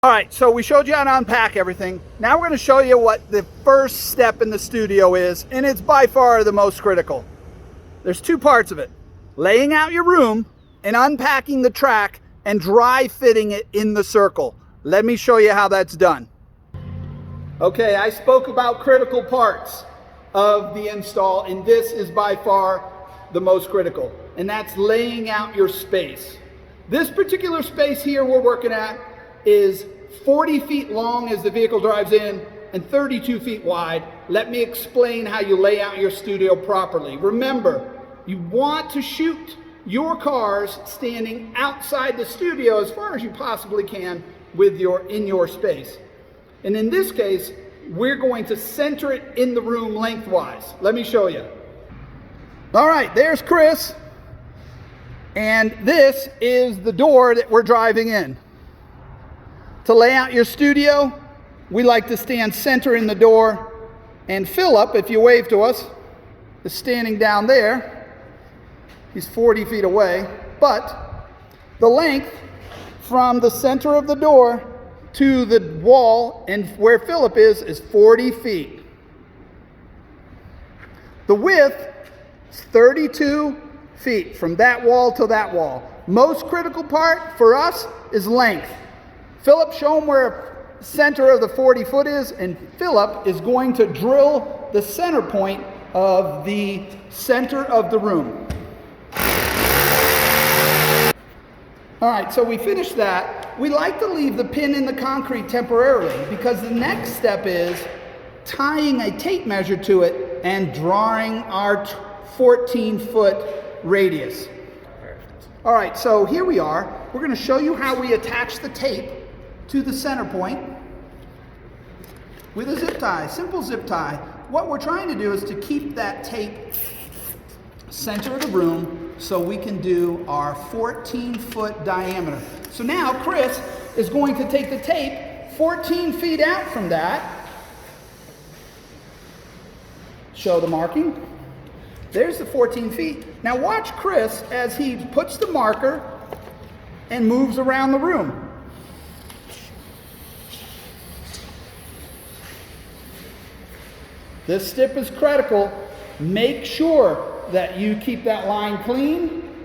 All right, so we showed you how to unpack everything. Now we're going to show you what the first step in the studio is, and it's by far the most critical. There's two parts of it: laying out your room and unpacking the track and dry fitting it in the circle. Let me show you how that's done. Okay, I spoke about critical parts of the install, and this is by far the most critical, and that's laying out your space. This particular space here we're working at is 40 feet long as the vehicle drives in and 32 feet wide. Let me explain how you lay out your studio properly. Remember, you want to shoot your cars standing outside the studio as far as you possibly can in your space. And in this case, we're going to center it in the room lengthwise. Let me show you. All right, there's Chris. And this is the door that we're driving in. To lay out your studio, we like to stand center in the door, and Philip, if you wave to us, is standing down there. He's 40 feet away, but the length from the center of the door to the wall and where Philip is 40 feet. The width is 32 feet from that wall to that wall. Most critical part for us is length. Philip, show him where the center of the 40 foot is, and Philip is going to drill the center point of the center of the room. All right, so we finished that. We like to leave the pin in the concrete temporarily because the next step is tying a tape measure to it and drawing our 14-foot radius. All right, so here we are. We're going to show you how we attach the tape to the center point with a zip tie, simple zip tie. What we're trying to do is to keep that tape center of the room so we can do our 14-foot diameter. So now Chris is going to take the tape 14 feet out from that. Show the marking. There's the 14 feet. Now watch Chris as he puts the marker and moves around the room. This step is critical. Make sure that you keep that line clean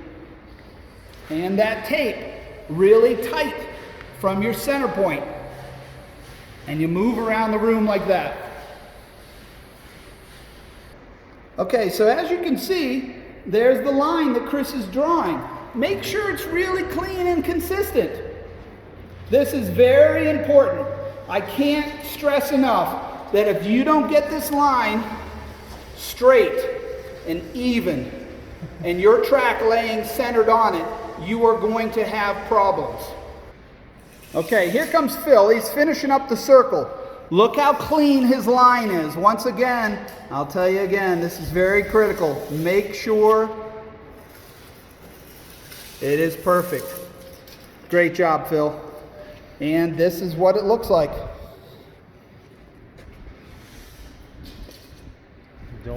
and that tape really tight from your center point. And you move around the room like that. Okay, so as you can see, there's the line that Chris is drawing. Make sure it's really clean and consistent. This is very important. I can't stress enough that if you don't get this line straight and even and your track laying centered on it, you are going to have problems. Okay, here comes Phil. He's finishing up the circle. Look how clean his line is. Once again, I'll tell you again, this is very critical. Make sure it is perfect. Great job, Phil. And this is what it looks like.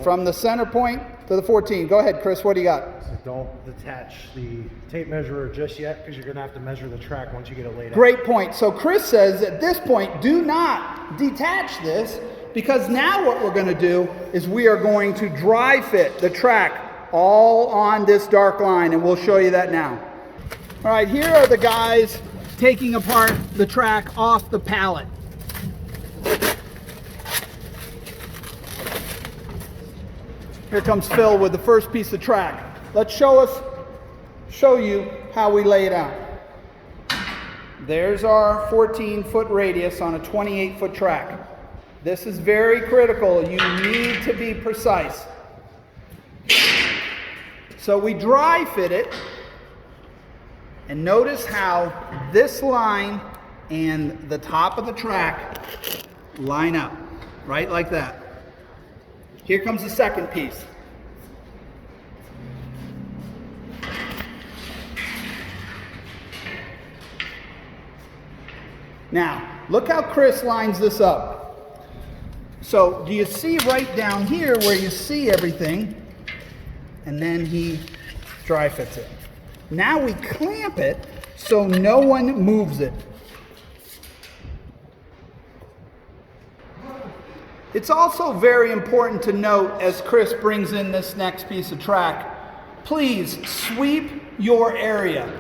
From the center point to the 14. Go ahead, Chris, what do you got? Don't detach the tape measure just yet because you're going to have to measure the track once you get it laid out. Great point. So Chris says at this point, do not detach this because now what we're going to do is we are going to dry fit the track all on this dark line, and we'll show you that now. All right, here are the guys taking apart the track off the pallet. Here comes Phil with the first piece of track. Let's show you how we lay it out. There's our 14-foot radius on a 28-foot track. This is very critical. You need to be precise. So we dry fit it, and notice how this line and the top of the track line up, right like that. Here comes the second piece. Now, look how Chris lines this up. So, do you see right down here where you see everything? And then he dry fits it. Now we clamp it so no one moves it. It's also very important to note as Chris brings in this next piece of track, please sweep your area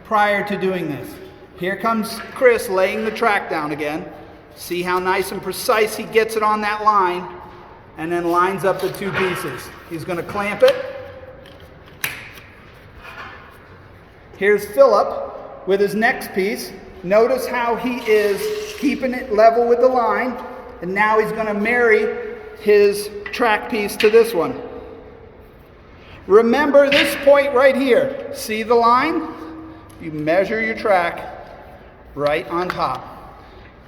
prior to doing this. Here comes Chris laying the track down again. See how nice and precise he gets it on that line and then lines up the two pieces. He's going to clamp it. Here's Philip with his next piece. Notice how he is keeping it level with the line, and now he's going to marry his track piece to this one. Remember this point right here. See the line? You measure your track right on top.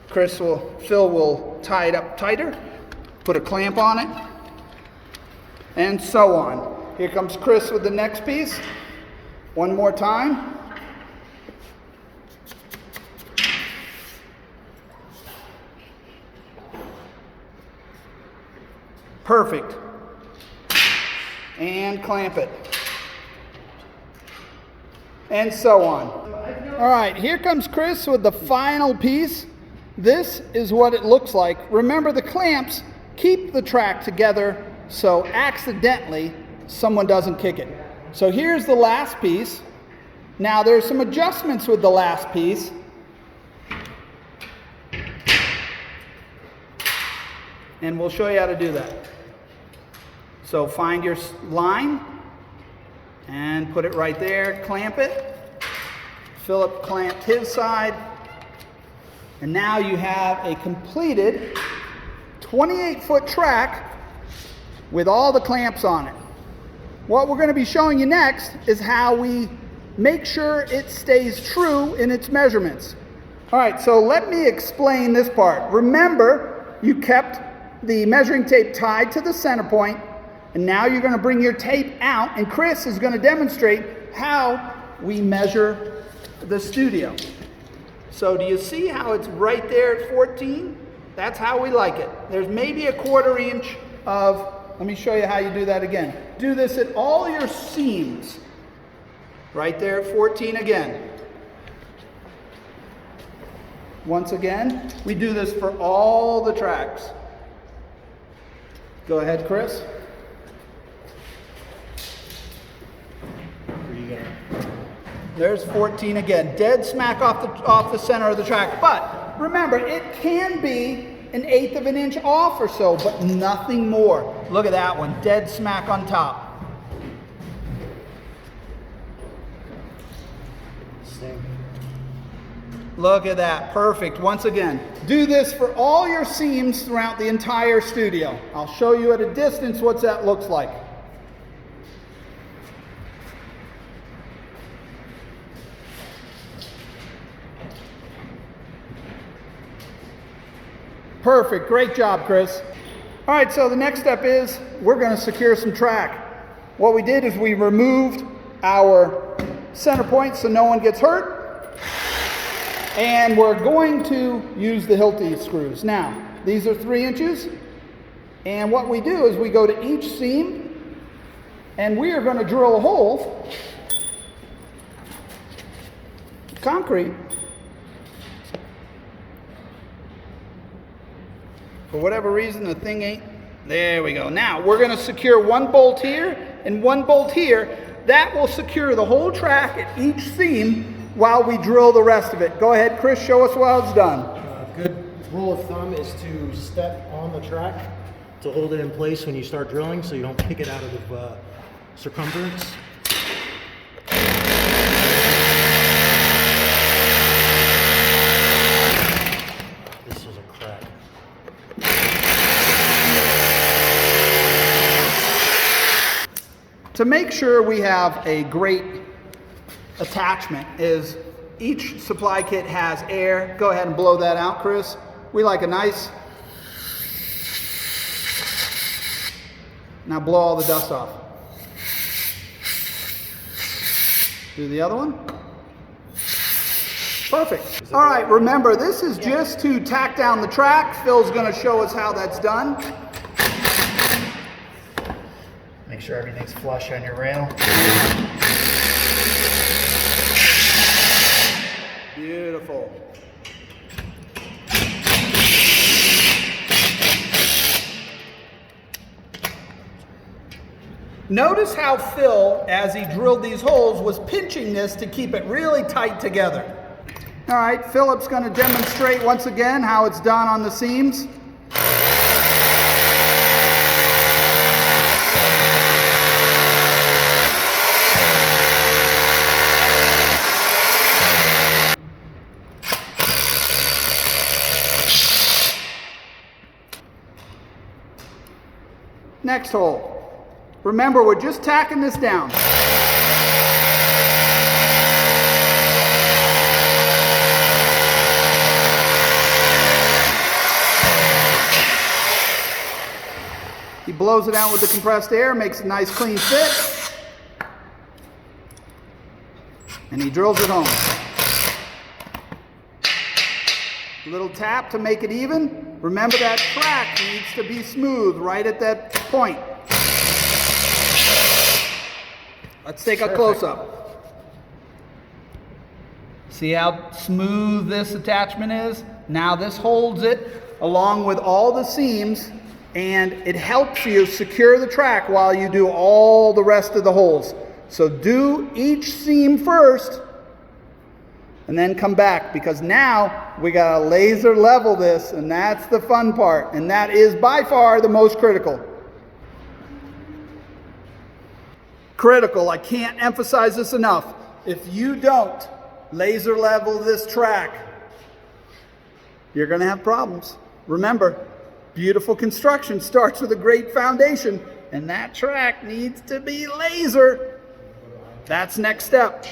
Phil will tie it up tighter, put a clamp on it, and so on. Here comes Chris with the next piece. One more time. Perfect. And clamp it. And so on. All right, here comes Chris with the final piece. This is what it looks like. Remember, the clamps keep the track together so accidentally someone doesn't kick it. So here's the last piece. Now there's some adjustments with the last piece. And we'll show you how to do that. So find your line and put it right there, clamp it. Philip clamped his side. And now you have a completed 28-foot track with all the clamps on it. What we're going to be showing you next is how we make sure it stays true in its measurements. All right, so let me explain this part. Remember, you kept the measuring tape tied to the center point, and now you're going to bring your tape out, and Chris is going to demonstrate how we measure the studio. So do you see how it's right there at 14? That's how we like it. There's maybe a 1/4 inch of, let me show you how you do that again. Do this at all your seams. Right there at 14 again. Once again, we do this for all the tracks. Go ahead, Chris. There's 14 again, dead smack off the center of the track. But remember, it can be 1/8 of an inch off or so, but nothing more. Look at that one, dead smack on top. Look at that, perfect. Once again, do this for all your seams throughout the entire studio. I'll show you at a distance what that looks like. Perfect, great job, Chris. All right, so the next step is we're going to secure some track. What we did is we removed our center point so no one gets hurt. And we're going to use the Hilti screws. Now, these are 3 inches. And what we do is we go to each seam and we are going to drill a hole. Concrete. For whatever reason, the thing ain't. There we go. Now, we're going to secure 1 bolt here and 1 bolt here. That will secure the whole track at each seam while we drill the rest of it. Go ahead, Chris, show us how it's done. Good rule of thumb is to step on the track to hold it in place when you start drilling so you don't kick it out of the circumference. This is a crack. To make sure we have a great attachment is each supply kit has air. Go ahead and blow that out, Chris. We like a nice. Now blow all the dust off. Do the other one. Perfect. All right, remember this is just to tack down the track. Phil's going to show us how that's done. Make sure everything's flush on your rail. Beautiful. Notice how Phil, as he drilled these holes, was pinching this to keep it really tight together. All right, Philip's going to demonstrate once again how it's done on the seams. Next hole. Remember, we're just tacking this down. He blows it out with the compressed air, makes a nice clean fit, and he drills it home. A little tap to make it even. Remember, that track needs to be smooth right at that point. Let's take a close-up. See how smooth this attachment is? Now this holds it along with all the seams, and it helps you secure the track while you do all the rest of the holes. So do each seam first, and then come back, because now we gotta laser level this, and that's the fun part, and that is by far the most critical. Critical, I can't emphasize this enough. If you don't laser level this track, you're gonna have problems. Remember, beautiful construction starts with a great foundation, and that track needs to be laser. That's next step.